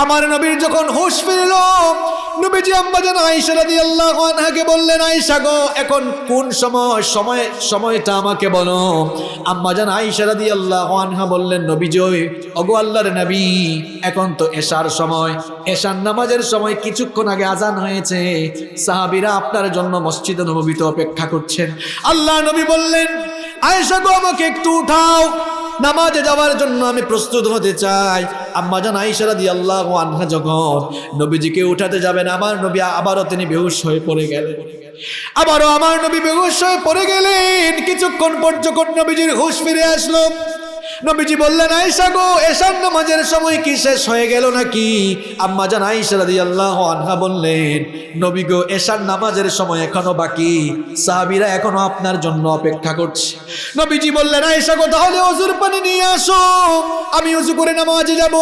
আমার নবীর যখন হুঁশ ফিরল, নবীজি আম্মাজান আয়েশা রাদিয়াল্লাহু আনহাকে বললেন, আয়েশা গো, এখন কোন সময়টা আমাকে বলো। আম্মাজান আয়েশা রাদিয়াল্লাহু আনহা বললেন, নবীজি ওগো আল্লাহর নবী, এখন তো এশার সময়, এশার নামাজের সময়, কিছুক্ষণ আগে আজান হয়েছে, সাহাবীরা আপনার জন্য মসজিদে নববীতে অপেক্ষা করছেন। আল্লাহর নবী বললেন, আয়েশা গো, আমাকে একটু উঠাও, নামাজে যাওয়ার জন্য আমি প্রস্তুত হতে চাই। আম্মাজান আয়েশা রাদিয়াল্লাহু আনহা যখন নবীজিকে উঠাতে যাবেন, আমার নবী আবারও তিনি বেহুশ হয়ে পড়ে গেলেন। আমার নবী বেহুশ হয়ে পড়ে গেলেন। কিছুক্ষণ পর যখন নবীজির হুঁশ ফিরে আসলো, নবীজি বললেন, আয়েশা গো, এশার নামাজের সময় কি শেষ হয়ে গেল নাকি? আম্মাজান আয়েশা রাদিয়াল্লাহু আনহা বললেন, নবী গো, এশার নামাজের সময় এখনো বাকি, সাহাবীরা এখনো আপনার জন্য অপেক্ষা করছে। নবীজি বললেন, আয়েশা গো, তাহলে ওযুর পানি নিয়ে আসো, আমি ওযু করে নামাজে যাব।